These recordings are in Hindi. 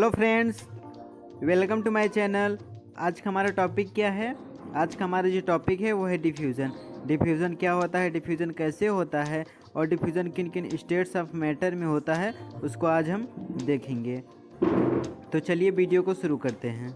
Hello friends, welcome to my channel. आज का हमारा टॉपिक क्या है? आज का हमारा जो टॉपिक है वो है डिफ्यूज़न। डिफ्यूज़न क्या होता है, डिफ्यूज़न कैसे होता है और डिफ्यूज़न किन किन स्टेट्स ऑफ मैटर में होता है उसको आज हम देखेंगे। तो चलिए वीडियो को शुरू करते हैं।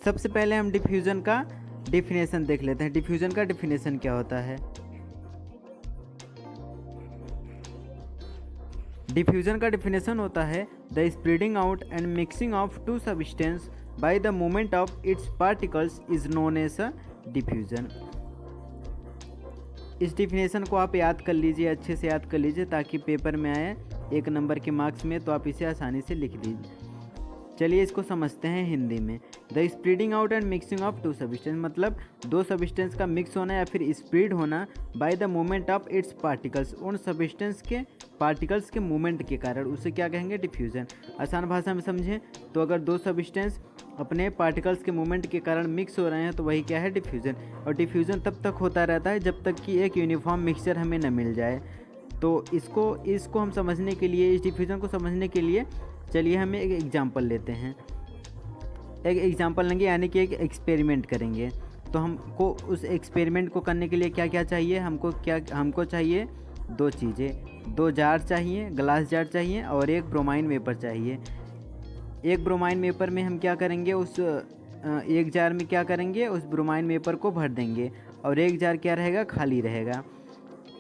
सबसे पहले हम डिफ्यूज़न का डिफिनेशन देख लेते हैं। डिफ्यूज़न का डिफिनेशन क्या होता है? डिफ्यूज़न का डिफिनेशन होता है the spreading out and mixing of two substance by the movement of its particles is known as a diffusion. इस डिफिनेशन को आप याद कर लीजिए, अच्छे से याद कर लीजिए ताकि पेपर में आए 1 नंबर के मार्क्स में तो आप इसे आसानी से लिख लीजिए। चलिए इसको समझते हैं हिंदी में। The spreading out and mixing of two substance मतलब दो सब्सटेंस का मिक्स होना या फिर स्प्रेड होना bye the movement of its particles, उन सब्सटेंस के पार्टिकल्स के मूवमेंट के कारण, उसे क्या कहेंगे? डिफ्यूज़न। आसान भाषा में समझें तो अगर दो सब्सटेंस अपने पार्टिकल्स के मूवमेंट के कारण मिक्स हो रहे हैं तो वही क्या है? डिफ्यूज़न। और डिफ्यूज़न तब तक होता रहता है जब तक कि एक यूनिफॉर्म मिक्सचर हमें न मिल जाए। तो इसको हम समझने के लिए, इस डिफ्यूज़न को समझने के लिए चलिए हम एक एग्जांपल लेते हैं। एक एग्जांपल लेंगे यानी कि एक एक्सपेरिमेंट करेंगे। तो हमको उस एक्सपेरिमेंट को करने के लिए क्या क्या चाहिए? हमको चाहिए दो चीज़ें, 2 जार चाहिए, ग्लास जार चाहिए और एक ब्रोमाइन वेपर चाहिए। एक ब्रोमाइन वेपर में हम क्या करेंगे, एक जार में क्या करेंगे, उस ब्रोमाइन वेपर को भर देंगे और एक जार क्या रहेगा? खाली रहेगा।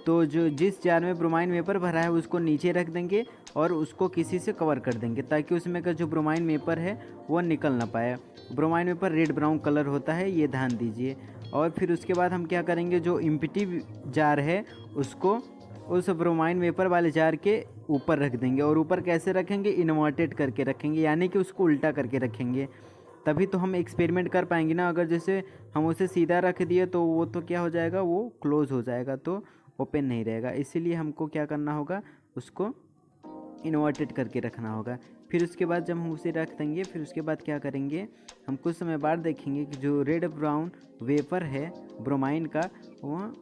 तो जिस जार में ब्रोमाइन वेपर भरा है उसको नीचे रख देंगे और उसको किसी से कवर कर देंगे ताकि उसमें का जो ब्रोमाइन वेपर है वो निकल ना पाए। Bromine vapour red brown colour होता है, ये ध्यान दीजिए। और फिर उसके बाद हम क्या करेंगे, जो एम्प्टी जार है उसको उस ब्रोमाइन वेपर वाले जार के ऊपर रख देंगे। और ऊपर कैसे रखेंगे? इन्वर्टेड करके रखेंगे, यानी कि उसको उल्टा करके रखेंगे। तभी तो हम एक्सपेरिमेंट कर पाएंगे ना। अगर जैसे हम उसे सीधा रख दिए तो वो तो क्या हो जाएगा, वो क्लोज़ हो जाएगा, तो ओपन नहीं रहेगा। इसीलिए हमको क्या करना होगा, उसको इन्वर्टेड करके रखना होगा। फिर उसके बाद जब हम उसे रख देंगे, फिर उसके बाद क्या करेंगे, हम कुछ समय बाद देखेंगे कि जो रेड ब्राउन वेपर है ब्रोमाइन का, वह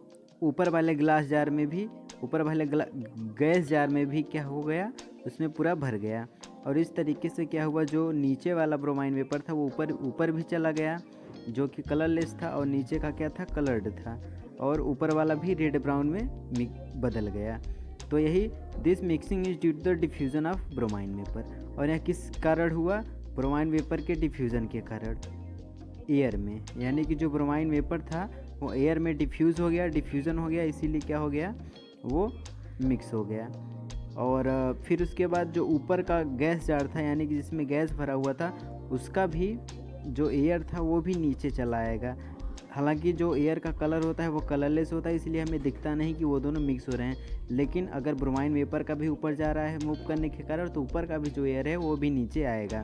ऊपर वाले ग्लास जार में भी, ऊपर वाले गैस जार में भी क्या हो गया, उसमें पूरा भर गया। और इस तरीके से क्या हुआ, जो नीचे वाला ब्रोमाइन वेपर था वो ऊपर भी चला गया जो कि कलरलेस था, और नीचे का क्या था? कलर्ड था। और ऊपर वाला भी रेड ब्राउन में बदल गया। तो यही this mixing is due to the diffusion of bromine vapour. और यह किस कारण हुआ? ब्रोमाइन वेपर के डिफ्यूज़न के कारण एयर में, यानी कि जो ब्रोमाइन वेपर था वो एयर में डिफ्यूज़ हो गया, डिफ्यूज़न हो गया, इसीलिए क्या हो गया, वो मिक्स हो गया। और फिर उसके बाद जो ऊपर का गैस जार था, यानी कि जिसमें गैस भरा हुआ था, उसका भी जो एयर था वो भी नीचे चला आएगा। हालांकि जो एयर का कलर होता है वो कलरलेस होता है, इसलिए हमें दिखता नहीं कि वो दोनों मिक्स हो रहे हैं। लेकिन अगर ब्रोमाइन वेपर का भी ऊपर जा रहा है मूव करने के कारण, तो ऊपर का भी जो एयर है वो भी नीचे आएगा।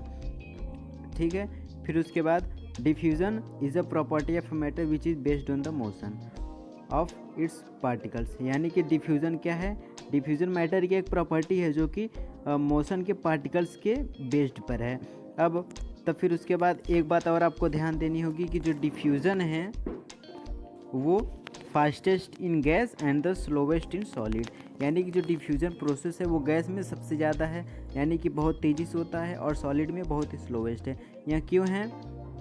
ठीक है। फिर उसके बाद diffusion is a property of matter which is based on the motion of its particles. यानी कि डिफ्यूज़न क्या है? डिफ्यूज़न मैटर की एक प्रॉपर्टी है जो कि मोशन के पार्टिकल्स के बेस्ड पर है। अब तब फिर उसके बाद एक बात और आपको ध्यान देनी होगी कि जो डिफ्यूज़न है वो fastest in gas and the slowest in solid. यानी कि जो डिफ्यूज़न प्रोसेस है वो गैस में सबसे ज़्यादा है, यानी कि बहुत तेज़ी से होता है, और सॉलिड में बहुत ही स्लोवेस्ट है। यह क्यों है?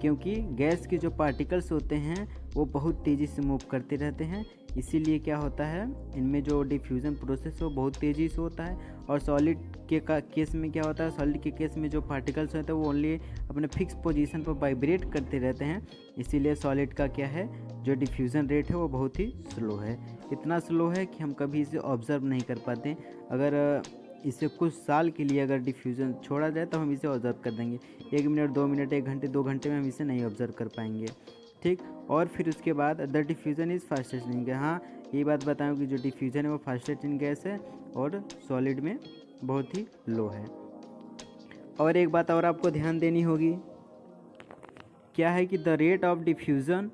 क्योंकि गैस के जो पार्टिकल्स होते हैं वो बहुत तेज़ी से मूव करते रहते हैं, इसीलिए क्या होता है, इनमें जो डिफ्यूज़न प्रोसेस वो बहुत तेज़ी से होता है। और सॉलिड के केस में क्या होता है, सॉलिड के केस में जो पार्टिकल्स होते हैं वो ओनली अपने फिक्स पोजीशन पर वाइब्रेट करते रहते हैं, इसीलिए सॉलिड का क्या है, जो डिफ्यूज़न रेट है वो बहुत ही स्लो है। इतना स्लो है कि हम कभी इसे ऑब्ज़र्व नहीं कर पाते। अगर इसे कुछ साल के लिए अगर डिफ्यूज़न छोड़ा जाए तो हम इसे ऑब्ज़र्व कर देंगे। 1 मिनट, 2 मिनट, 1 घंटे, 2 घंटे में हम इसे नहीं ऑब्ज़र्व कर पाएंगे। ठीक। और फिर उसके बाद the diffusion is fastest in gas. हाँ, ये बात बताऊँ कि जो डिफ्यूज़न है वो फास्टेस्ट इन गैस है और सॉलिड में बहुत ही लो है। और एक बात और आपको ध्यान देनी होगी, क्या है कि the rate of diffusion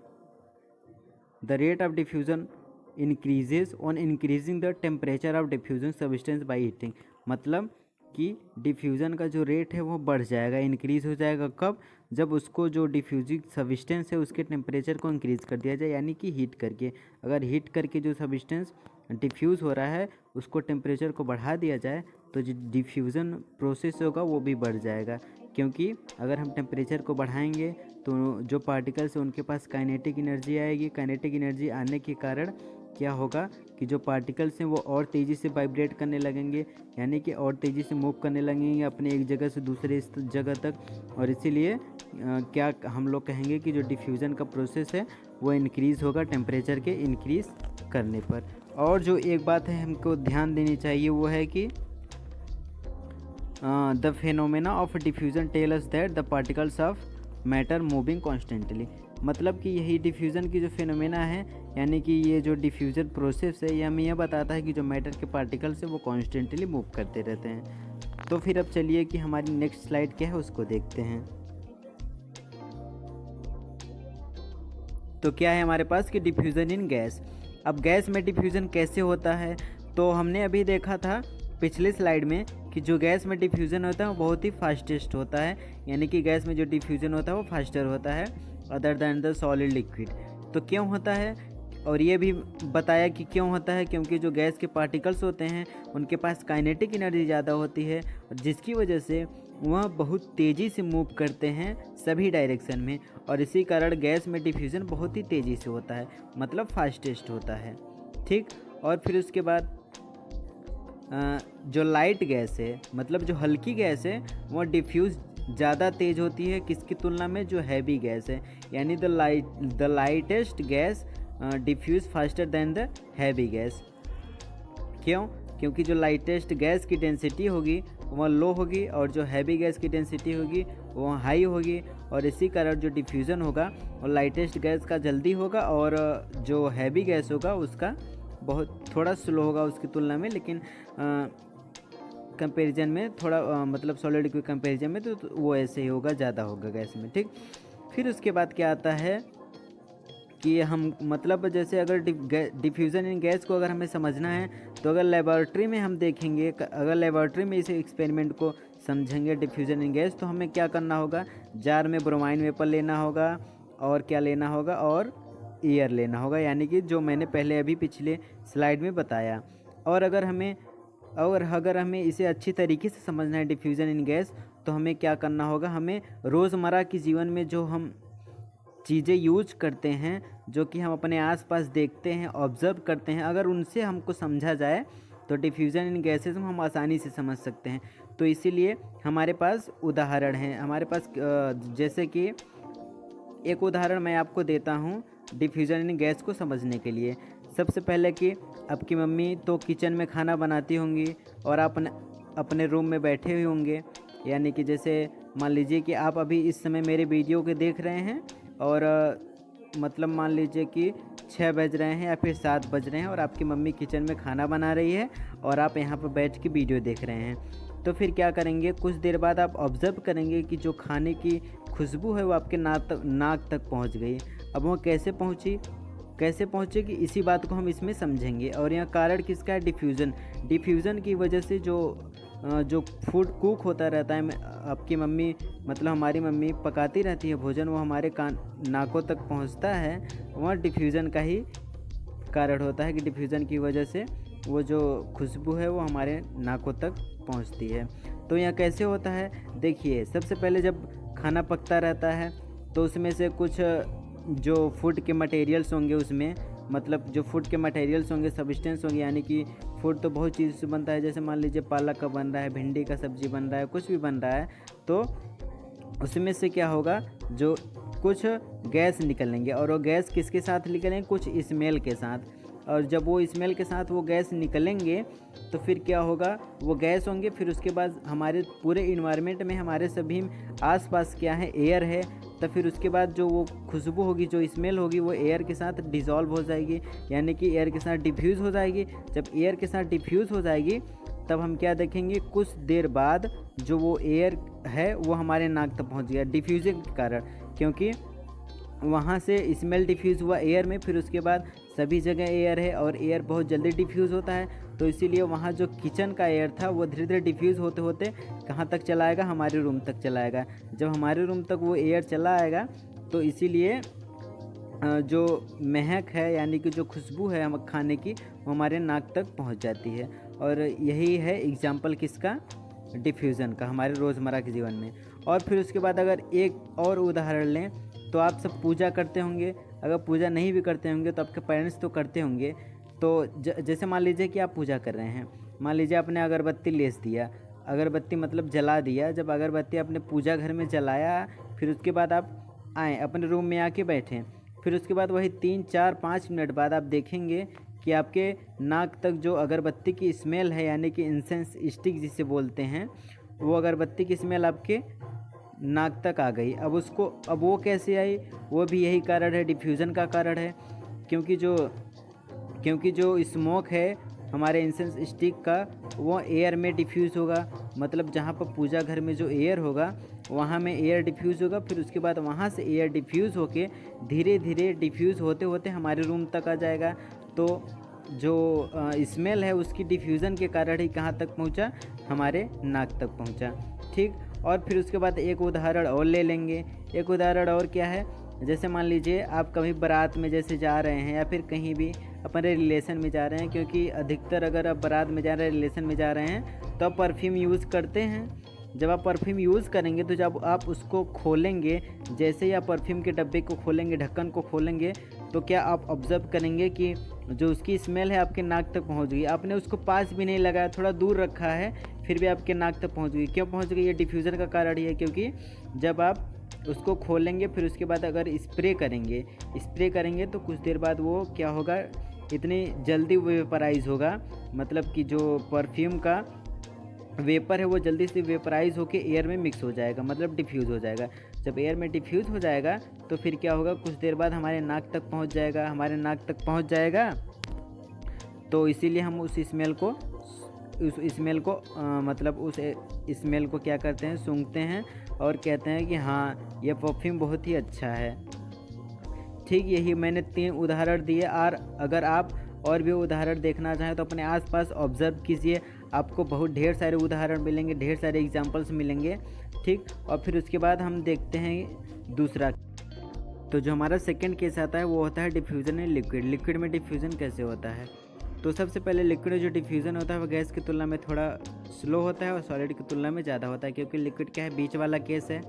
increases on increasing the temperature of diffusion substance by heating. मतलब कि डिफ्यूज़न का जो रेट है वो बढ़ जाएगा, इंक्रीज़ हो जाएगा। कब? जब उसको जो डिफ्यूजिंग सब्सटेंस है उसके टेम्परेचर को इंक्रीज़ कर दिया जाए, यानी कि हीट करके। अगर हीट करके जो सब्सटेंस डिफ्यूज़ हो रहा है उसको टेम्परेचर को बढ़ा दिया जाए तो जो डिफ्यूज़न प्रोसेस होगा वो भी बढ़ जाएगा। क्योंकि अगर हम टेम्परेचर को बढ़ाएंगे तो जो पार्टिकल्स हैं उनके पास काइनेटिक एनर्जी आएगी। काइनेटिक एनर्जी आने के कारण क्या होगा कि जो पार्टिकल्स हैं वो और तेज़ी से वाइब्रेट करने लगेंगे, यानी कि और तेज़ी से मूव करने लगेंगे अपने एक जगह से दूसरे जगह तक। और इसीलिए क्या हम लोग कहेंगे कि जो डिफ्यूज़न का प्रोसेस है वो इंक्रीज़ होगा टेम्परेचर के इंक्रीज़ करने पर। और जो एक बात है हमको ध्यान देनी चाहिए वो है कि the phenomena of diffusion tell us that the particles of matter moving constantly. मतलब कि यही डिफ्यूज़न की जो फेनोमेना है, यानी कि ये जो डिफ्यूज़न प्रोसेस है ये हमें यह बताता है कि जो मैटर के पार्टिकल्स हैं वो कॉन्स्टेंटली मूव करते रहते हैं। तो फिर अब चलिए कि हमारी नेक्स्ट स्लाइड क्या है उसको देखते हैं। तो क्या है हमारे पास कि डिफ्यूज़न इन गैस। अब गैस में डिफ्यूज़न कैसे होता है, तो हमने अभी देखा था पिछले स्लाइड में कि जो गैस में डिफ्यूज़न होता है वो बहुत ही फास्टेस्ट होता है, यानी कि गैस में जो डिफ्यूज़न होता है वो फास्टर होता है other than the solid liquid. तो क्यों होता है, और ये भी बताया कि क्यों होता है, क्योंकि जो गैस के पार्टिकल्स होते हैं उनके पास काइनेटिक एनर्जी ज़्यादा होती है, जिसकी वजह से वह बहुत तेज़ी से मूव करते हैं सभी डायरेक्शन में, और इसी कारण गैस में डिफ्यूज़न बहुत ही तेज़ी से होता है, मतलब फास्टेस्ट होता है। ठीक। और फिर उसके बाद जो लाइट गैस है, मतलब जो हल्की गैस है, वह डिफ्यूज़ ज़्यादा तेज़ होती है किसकी तुलना में, जो हैवी गैस है, यानी the lightest gas diffuse faster than the heavy gas. क्यों? क्योंकि जो लाइटेस्ट गैस की डेंसिटी होगी वह लो होगी और जो हैवी गैस की डेंसिटी होगी वह हाई होगी, और इसी कारण जो डिफ्यूज़न होगा वो लाइटेस्ट गैस का जल्दी होगा और जो हैवी गैस होगा उसका बहुत थोड़ा स्लो होगा उसकी तुलना में, लेकिन कंपैरिजन में थोड़ा मतलब सॉलिड के कंपैरिजन में तो वो ऐसे ही होगा, ज़्यादा होगा गैस में। ठीक। फिर उसके बाद क्या आता है कि हम मतलब जैसे अगर डिफ्यूज़न इन गैस को अगर हमें समझना है तो अगर लेबॉरेटरी में हम देखेंगे, अगर लेबॉरेटरी में इस एक्सपेरिमेंट को समझेंगे डिफ्यूज़न इन गैस, तो हमें क्या करना होगा, जार में ब्रोमाइन वेपर लेना होगा और क्या लेना होगा, और एयर लेना होगा, यानी कि जो मैंने पहले अभी पिछले स्लाइड में बताया। और अगर हमें इसे अच्छी तरीके से समझना है डिफ्यूज़न इन गैस, तो हमें क्या करना होगा, हमें रोज़मर्रा के जीवन में जो हम चीज़ें यूज करते हैं, जो कि हम अपने आसपास देखते हैं, ऑब्ज़र्व करते हैं, अगर उनसे हमको समझा जाए तो डिफ्यूज़न इन गैसेस हम आसानी से समझ सकते हैं। तो इसीलिए हमारे पास उदाहरण हैं, हमारे पास जैसे कि एक उदाहरण मैं आपको देता हूँ डिफ्यूज़न इन गैस को समझने के लिए। सबसे पहले कि आपकी मम्मी तो किचन में खाना बनाती होंगी और आप अपने रूम में बैठे हुए होंगे, यानी कि जैसे मान लीजिए कि आप अभी इस समय मेरे वीडियो को देख रहे हैं और मतलब मान लीजिए कि 6 बज रहे हैं या फिर 7 बज रहे हैं और आपकी मम्मी किचन में खाना बना रही है और आप यहाँ पर बैठ के वीडियो देख रहे हैं। तो फिर क्या करेंगे, कुछ देर बाद आप ऑब्ज़र्व करेंगे कि जो खाने की खुशबू है वो आपके नाक तक पहुँच गई। अब वो कैसे पहुँचे कि इसी बात को हम इसमें समझेंगे। और यहाँ कारण किसका है, डिफ्यूज़न की वजह से जो फूड कुक होता रहता है, आपकी मम्मी मतलब हमारी मम्मी पकाती रहती है भोजन, वो हमारे नाकों तक पहुंचता है, वह डिफ्यूज़न का ही कारण होता है कि डिफ्यूज़न की वजह से वो जो खुशबू है वो हमारे नाकों तक पहुंचती है। तो यह कैसे होता है, देखिए सबसे पहले जब खाना पकता रहता है तो उसमें से कुछ जो फूड के मटेरियल्स होंगे, उसमें मतलब जो फूड के मटेरियल्स होंगे, सब्सटेंस होंगे, यानी कि फूड तो बहुत चीज़ से बनता है, जैसे मान लीजिए पालक का बन रहा है, भिंडी का सब्ज़ी बन रहा है, कुछ भी बन रहा है, तो उसमें से क्या होगा, जो कुछ गैस निकलेंगे और वो गैस किसके साथ निकलेंगे, कुछ स्मेल के साथ। और जब वो स्मेल के साथ वो गैस निकलेंगे तो फिर क्या होगा, वो गैस होंगे, फिर उसके बाद हमारे पूरे इन्वायरमेंट में हमारे सभी आसपास क्या है, एयर है, तो फिर उसके बाद जो वो खुशबू होगी, जो स्मेल होगी, वो एयर के साथ डिज़ोल्व हो जाएगी, यानी कि एयर के साथ डिफ्यूज़ हो जाएगी। जब एयर के साथ डिफ्यूज़ हो जाएगी तब हम क्या देखेंगे, कुछ देर बाद जो वो एयर है वो हमारे नाक तक पहुंच गया डिफ्यूज़न के कारण, क्योंकि वहाँ से स्मेल डिफ्यूज़ हुआ एयर में, फिर उसके बाद सभी जगह एयर है और एयर बहुत जल्दी डिफ्यूज़ होता है, तो इसीलिए वहाँ जो किचन का एयर था वो धीरे धीरे डिफ्यूज़ होते होते कहाँ तक चला आएगा, हमारे रूम तक चला आएगा। जब हमारे रूम तक वो एयर चला आएगा तो इसीलिए जो महक है यानी कि जो खुशबू है हम खाने की, वो हमारे नाक तक पहुंच जाती है। और यही है एग्जाम्पल किसका, डिफ्यूज़न का, हमारे रोज़मर्रा के जीवन में। और फिर उसके बाद अगर एक और उदाहरण लें तो आप सब पूजा करते होंगे, अगर पूजा नहीं भी करते होंगे तो आपके पेरेंट्स तो करते होंगे। तो जैसे मान लीजिए कि आप पूजा कर रहे हैं, मान लीजिए आपने अगरबत्ती लेस दिया, अगरबत्ती मतलब जला दिया। जब अगरबत्ती आपने पूजा घर में जलाया, फिर उसके बाद आप आए अपने रूम में आके बैठें, फिर उसके बाद वही 3, 4, 5 मिनट बाद आप देखेंगे कि आपके नाक तक जो अगरबत्ती की स्मेल है यानी कि इंसेंस स्टिक जिसे बोलते हैं, वो अगरबत्ती की स्मेल आपके नाक तक आ गई। अब वो कैसे आई, वो भी यही कारण है, डिफ्यूज़न का कारण है। क्योंकि जो स्मोक है हमारे इंसेंस स्टिक का, वो एयर में डिफ्यूज़ होगा। मतलब जहाँ पर पूजा घर में जो एयर होगा वहाँ में एयर डिफ्यूज़ होगा, फिर उसके बाद वहाँ से एयर डिफ्यूज़ होके धीरे धीरे डिफ्यूज़ होते होते हमारे रूम तक आ जाएगा। तो जो स्मेल है उसकी डिफ्यूज़न के कारण ही कहाँ तक पहुँचा, हमारे नाक तक पहुँचा। ठीक, और फिर उसके बाद एक उदाहरण और ले लेंगे। एक उदाहरण और क्या है, जैसे मान लीजिए आप कभी बारात में जैसे जा रहे हैं या फिर कहीं भी अपने रिलेशन में जा रहे हैं, क्योंकि अधिकतर अगर आप बारात में जा रहे हैं, रिलेशन में जा रहे हैं, तो आप परफ्यूम यूज़ करते हैं। जब आप परफ्यूम यूज़ करेंगे तो जब आप उसको खोलेंगे, जैसे ही आप परफ्यूम के डब्बे को खोलेंगे, ढक्कन को खोलेंगे, तो क्या आप ऑब्ज़र्व करेंगे कि जो उसकी स्मेल है आपके नाक तक पहुंच गई। आपने उसको पास भी नहीं लगाया, थोड़ा दूर रखा है, फिर भी आपके नाक तक पहुंच गई। क्यों पहुंच गई, ये डिफ्यूज़न का कारण ही है। क्योंकि जब आप उसको खोलेंगे फिर उसके बाद अगर स्प्रे करेंगे तो कुछ देर बाद वो क्या होगा, इतनी जल्दी वेपराइज़ होगा, मतलब कि जो परफ्यूम का वेपर है वो जल्दी से वेपराइज़ होके एयर में मिक्स हो जाएगा, मतलब डिफ्यूज़ हो जाएगा। जब एयर में डिफ्यूज़ हो जाएगा तो फिर क्या होगा, कुछ देर बाद हमारे नाक तक पहुंच जाएगा। तो इसीलिए हम उस स्मेल को क्या करते हैं, सूंघते हैं और कहते हैं कि हाँ, ये परफ्यूम बहुत ही अच्छा है। ठीक, यही मैंने 3 उदाहरण दिए। और अगर आप और भी उदाहरण देखना चाहें तो अपने आसपास ऑब्ज़र्व कीजिए, आपको बहुत ढेर सारे उदाहरण मिलेंगे, ढेर सारे एग्जांपल्स मिलेंगे। ठीक, और फिर उसके बाद हम देखते हैं दूसरा। तो जो हमारा सेकंड केस आता है वो होता है डिफ्यूज़न इन लिक्विड। लिक्विड में डिफ्यूज़न कैसे होता है, तो सबसे पहले लिक्विड में जो डिफ्यूज़न होता है वो गैस की तुलना में थोड़ा स्लो होता है और सॉलिड की तुलना में ज़्यादा होता है, क्योंकि लिक्विड क्या है, बीच वाला केस है।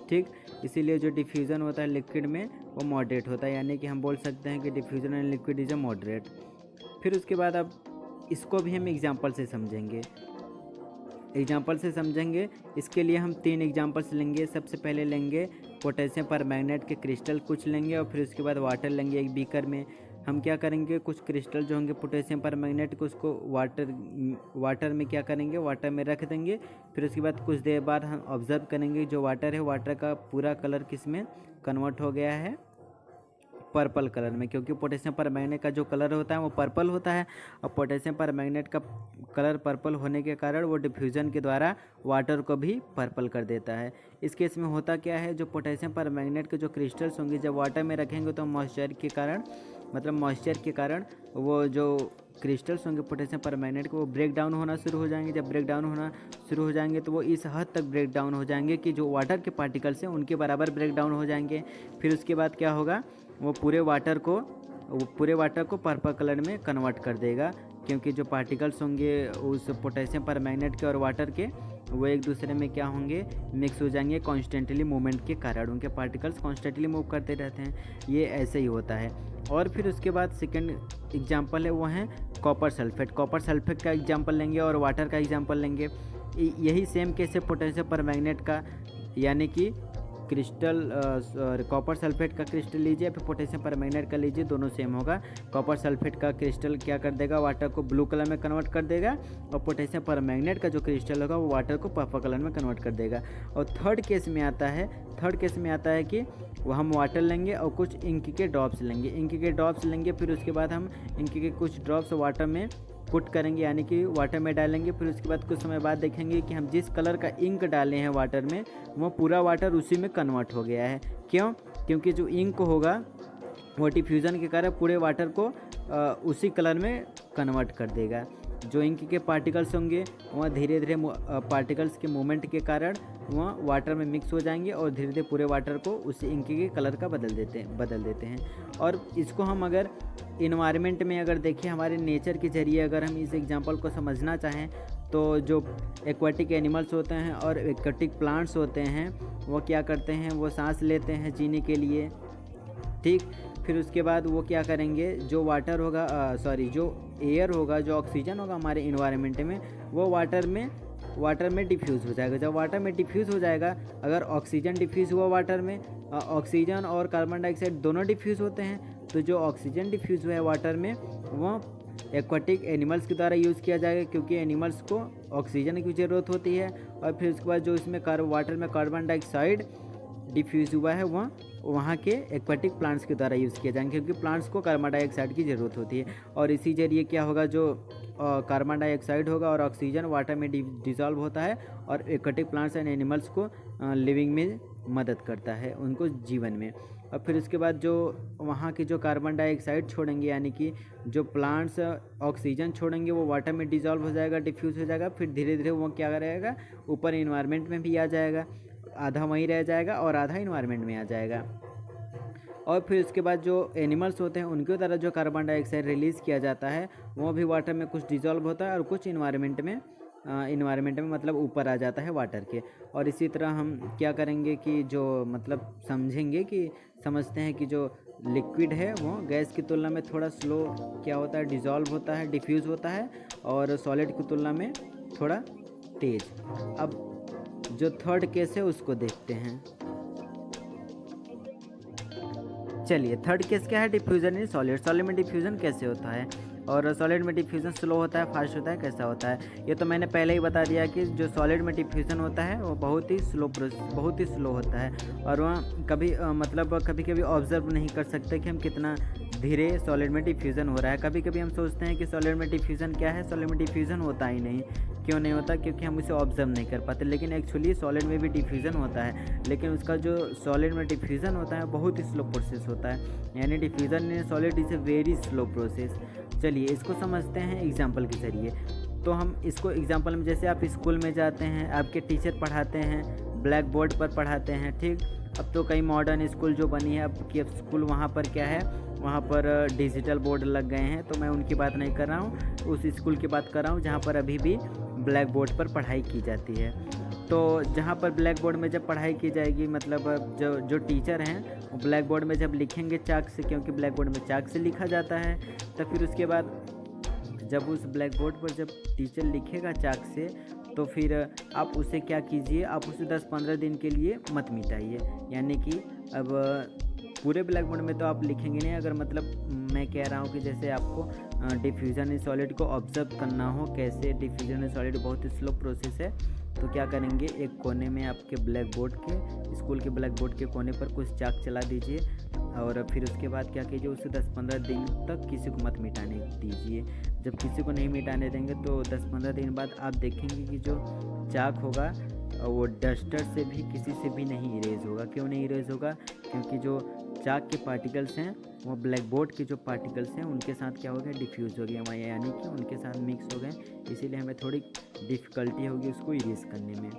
ठीक, इसीलिए जो डिफ्यूज़न होता है लिक्विड में वो मॉडरेट होता है, यानी कि हम बोल सकते हैं कि diffusion in liquid is a moderate. फिर उसके बाद अब इसको भी हम एग्जांपल से समझेंगे। इसके लिए हम 3 एग्जांपल्स लेंगे। सबसे पहले लेंगे पोटेशियम परमैंगनेट के क्रिस्टल कुछ लेंगे, और फिर उसके बाद वाटर लेंगे। एक बीकर में हम क्या करेंगे, कुछ क्रिस्टल जो होंगे पोटेशियम परमैंगनेट को, उसको वाटर में क्या करेंगे, वाटर में रख देंगे। फिर उसके बाद कुछ देर बाद हम ऑब्ज़र्व करेंगे जो वाटर है, वाटर का पूरा कलर किस में कन्वर्ट हो गया है, पर्पल कलर में, क्योंकि पोटेशियम परमैंगनेट का जो कलर होता है वो पर्पल होता है। और पोटेशियम परमैंगनेट का कलर पर्पल होने के कारण वो डिफ्यूज़न के द्वारा वाटर को भी पर्पल कर देता है। इस केस में होता क्या है, जो पोटेशियम परमैंगनेट के जो क्रिस्टल्स होंगे जब वाटर में रखेंगे तो मॉइस्चर के कारण वो जो क्रिस्टल्स होंगे पोटेशियम परमैंगनेट को, वो ब्रेक डाउन होना शुरू हो जाएंगे। जब ब्रेक डाउन होना शुरू हो जाएंगे तो वो इस हद तक ब्रेक डाउन हो जाएंगे कि जो वाटर के पार्टिकल्स हैं उनके बराबर ब्रेक डाउन हो जाएंगे। फिर उसके बाद क्या होगा, वो पूरे वाटर को पर्पल कलर में कन्वर्ट कर देगा, क्योंकि जो पार्टिकल्स होंगे उस पोटेशियम परमैंगनेट के और वाटर के, वो एक दूसरे में क्या होंगे, मिक्स हो जाएंगे कॉन्स्टेंटली मूवमेंट के कारण। उनके पार्टिकल्स कॉन्स्टेंटली मूव करते रहते हैं, ये ऐसे ही होता है। और फिर उसके बाद सेकंड एग्जांपल है वो है कॉपर सल्फेट। कॉपर सल्फेट का एग्जांपल लेंगे और वाटर का एग्जांपल लेंगे। यही सेम केस है पोटेशियम परमैंगनेट का, यानी कि कॉपर सल्फेट का क्रिस्टल लीजिए, फिर पोटेशियम परमैंगनेट का लीजिए, दोनों सेम होगा। कॉपर सल्फेट का क्रिस्टल क्या कर देगा, वाटर को ब्लू कलर में कन्वर्ट कर देगा, और पोटेशियम परमैंगनेट का जो क्रिस्टल होगा वो वाटर को पर्पल कलर में कन्वर्ट कर देगा। और थर्ड केस में आता है कि वो हम वाटर लेंगे और कुछ इंक के ड्रॉप्स लेंगे। फिर उसके बाद हम इंक के कुछ ड्रॉप्स वाटर में पुट करेंगे, यानी कि वाटर में डालेंगे। फिर उसके बाद कुछ समय बाद देखेंगे कि हम जिस कलर का इंक डाले हैं वाटर में, वो पूरा वाटर उसी में कन्वर्ट हो गया है। क्योंकि जो इंक होगा वो डिफ्यूज़न के कारण पूरे वाटर को उसी कलर में कन्वर्ट कर देगा। जो इंक के पार्टिकल्स होंगे वह धीरे धीरे पार्टिकल्स के मूवमेंट के कारण वह वाटर में मिक्स हो जाएंगे और धीरे धीरे पूरे वाटर को उसी इंक के कलर का बदल देते हैं। और इसको हम अगर इन्वायरमेंट में अगर देखें, हमारे नेचर के ज़रिए अगर हम इस एग्जांपल को समझना चाहें, तो जो एक्वाटिक एनिमल्स होते हैं और एक्वाटिक प्लांट्स होते हैं वो क्या करते हैं, वो सांस लेते हैं जीने के लिए, ठीक। फिर उसके बाद वो क्या करेंगे, जो वाटर होगा जो एयर होगा, जो ऑक्सीजन होगा हमारे इन्वायरमेंट में, वो वाटर में डिफ्यूज़ हो जाएगा। जब वाटर में डिफ्यूज़ हो जाएगा, अगर ऑक्सीजन डिफ्यूज़ हुआ वाटर में, ऑक्सीजन और कार्बन डाइऑक्साइड दोनों डिफ्यूज़ होते हैं, तो जो ऑक्सीजन डिफ्यूज़ हुआ है वाटर में वो एक्वाटिक एनिमल्स के द्वारा यूज़ किया जाएगा, क्योंकि एनिमल्स को ऑक्सीजन की ज़रूरत होती है। और फिर उसके बाद जो इसमें वाटर में कार्बन डाइऑक्साइड डिफ्यूज़ हुआ है वह वहाँ के एक्वाटिक प्लांट्स के द्वारा यूज़ किया जाएंगे, क्योंकि प्लांट्स को कार्बन डाइऑक्साइड की ज़रूरत होती है। और इसी जरिए क्या होगा, जो कार्बन डाइऑक्साइड होगा और ऑक्सीजन वाटर में डिज़ोल्व होता है और एक्वाटिक प्लांट्स एंड एनिमल्स को लिविंग में मदद करता है, उनको जीवन में। और फिर उसके बाद जो वहाँ के जो कार्बन डाइऑक्साइड छोड़ेंगे, यानी कि जो प्लांट्स ऑक्सीजन छोड़ेंगे, वो वाटर में डिज़ोल्व हो जाएगा, डिफ्यूज़ हो जाएगा। फिर धीरे धीरे वो क्या रहेगा, ऊपर इन्वायरमेंट में भी आ जाएगा, आधा वहीं रह जाएगा और आधा इन्वायरमेंट में आ जाएगा। और फिर उसके बाद जो एनिमल्स होते हैं उनके द्वारा जो कार्बन डाइऑक्साइड रिलीज़ किया जाता है वो भी वाटर में कुछ डिज़ोल्व होता है और कुछ इन्वायरमेंट में मतलब ऊपर आ जाता है वाटर के। और इसी तरह हम क्या करेंगे कि जो मतलब समझते हैं कि जो लिक्विड है वो गैस की तुलना में थोड़ा स्लो क्या होता है, डिज़ोल्व होता है, डिफ्यूज़ होता है, और सॉलिड की तुलना में थोड़ा तेज़। अब जो थर्ड केस है उसको देखते हैं। चलिए, थर्ड केस क्या है, डिफ्यूज़न इन सॉलिड में डिफ्यूज़न कैसे होता है, और सॉलिड में डिफ्यूज़न स्लो होता है, फास्ट होता है, कैसा होता है। ये तो मैंने पहले ही बता दिया कि जो सॉलिड में डिफ्यूज़न होता है वो बहुत ही स्लो होता है। और वह कभी कभी ऑब्जर्व नहीं कर सकते कि हम कितना धीरे सॉलिड में डिफ्यूज़न हो रहा है। कभी कभी हम सोचते हैं कि सॉलिड में डिफ्यूज़न क्या है, सॉलिड में डिफ्यूज़न होता ही नहीं। क्यों नहीं होता, क्योंकि हम उसे ऑब्जर्व नहीं कर पाते। लेकिन एक्चुअली सॉलिड में भी डिफ्यूज़न होता है, लेकिन उसका जो सॉलिड में डिफ्यूज़न होता है बहुत ही स्लो प्रोसेस होता है, यानी diffusion in solid is a very slow process. चलिए इसको समझते हैं एग्जाम्पल के ज़रिए। तो हम इसको एग्जाम्पल में, जैसे आप स्कूल में जाते हैं, आपके टीचर पढ़ाते हैं, ब्लैक बोर्ड पर पढ़ाते हैं, ठीक। अब तो कई मॉडर्न स्कूल जो बनी है अब की स्कूल, वहाँ पर क्या है, वहाँ पर डिजिटल बोर्ड लग गए हैं। तो मैं उनकी बात नहीं कर रहा हूँ, उस स्कूल की बात कर रहा हूँ जहाँ पर अभी भी ब्लैक बोर्ड पर पढ़ाई की जाती है। तो जहाँ पर ब्लैक बोर्ड में जब पढ़ाई की जाएगी, मतलब जो टीचर हैं वो ब्लैक बोर्ड में जब लिखेंगे चाक से, क्योंकि ब्लैक बोर्ड में चाक से लिखा जाता है, तो फिर उसके बाद जब उस ब्लैक बोर्ड पर जब टीचर लिखेगा चाक से, तो फिर आप उसे क्या कीजिए, आप उसे 10-15 दिन के लिए मत मिटाइए। यानी कि अब पूरे ब्लैक बोर्ड में तो आप लिखेंगे नहीं। अगर मतलब मैं कह रहा हूँ कि जैसे आपको डिफ्यूज़न इन सॉलिड को ऑब्जर्व करना हो, कैसे डिफ्यूज़न इन सॉलिड बहुत ही स्लो प्रोसेस है, तो क्या करेंगे, एक कोने में आपके ब्लैक बोर्ड के, स्कूल के ब्लैक बोर्ड के कोने पर कुछ चाक चला दीजिए, और फिर उसके बाद क्या कीजिए, उसे 10-15 दिन तक किसी को मत मिटाने दीजिए। जब किसी को नहीं मिटाने देंगे तो 10-15 दिन बाद आप देखेंगे कि जो चाक होगा वो डस्टर से भी, किसी से भी नहीं इरेज होगा। क्यों नहीं इरेज होगा, क्योंकि जो चाक के पार्टिकल्स हैं वो ब्लैक बोर्ड के जो पार्टिकल्स हैं उनके साथ क्या हो गए, डिफ्यूज़ हो गए, यानी कि उनके साथ मिक्स हो गए। इसीलिए हमें थोड़ी डिफ़िकल्टी होगी उसको इरेज करने में,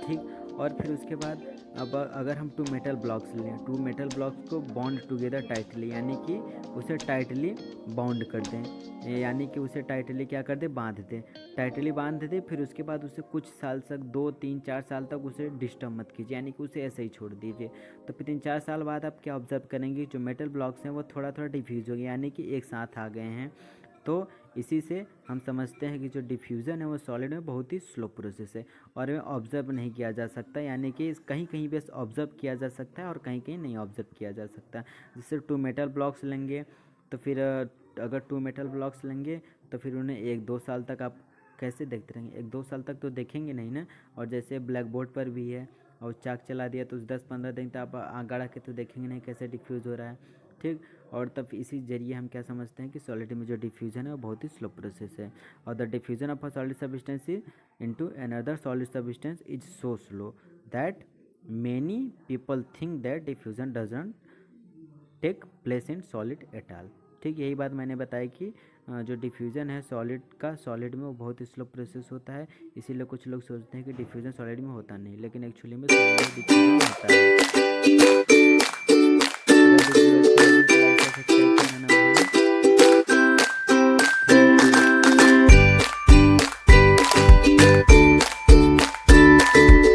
ठीक। और फिर उसके बाद अब अगर हम 2 मेटल ब्लॉक्स लें, 2 मेटल ब्लॉक्स को बॉन्ड टुगेदर टाइटली, यानी कि उसे टाइटली बाउंड कर दें, यानी कि उसे टाइटली क्या कर दें, बांध दें, टाइटली बांध दें। फिर उसके बाद उसे कुछ साल तक, 2-3-4 साल तक उसे डिस्टर्ब मत कीजिए, यानी कि उसे ऐसे ही छोड़ दीजिए। तो फिर 3-4 साल बाद आप क्या ऑब्जर्व करेंगे, जो मेटल ब्लॉक्स हैं वो थोड़ा थोड़ा डिफ्यूज़ हो गए, यानी कि एक साथ आ गए हैं। तो इसी से हम समझते हैं कि जो डिफ्यूज़न है वो सॉलिड में बहुत ही स्लो प्रोसेस है और में ऑब्ज़र्व नहीं किया जा सकता, यानी कि कहीं कहीं बस ऑब्ज़र्व किया जा सकता है और कहीं कहीं नहीं ऑब्ज़र्व किया जा सकता। जैसे 2 मेटल ब्लॉक्स लेंगे, तो फिर अगर 2 मेटल ब्लॉक्स लेंगे तो फिर उन्हें 1-2 साल तक आप कैसे देखते रहेंगे, 1-2 साल तक तो देखेंगे नहीं ना। और जैसे ब्लैक बोर्ड पर भी है और चाक चला दिया तो 10-15 दिन तक आप आँख गड़ा के तो देखेंगे नहीं कैसे डिफ्यूज़ हो रहा है, ठीक। और तब इसी जरिए हम क्या समझते हैं कि सॉलिड में जो डिफ्यूज़न है वो बहुत ही स्लो प्रोसेस है, और the diffusion of a solid substance into another solid substance is so slow that many people think that diffusion doesn't take place in solid at all. ठीक, यही बात मैंने बताई कि जो डिफ्यूज़न है सॉलिड का, सॉलिड में वो बहुत स्लो प्रोसेस होता है, इसीलिए कुछ लोग सोचते हैं कि डिफ्यूज़न सॉलिड में होता नहीं, लेकिन एक्चुअली में सॉलिड में डिफ्यूज़न होता है।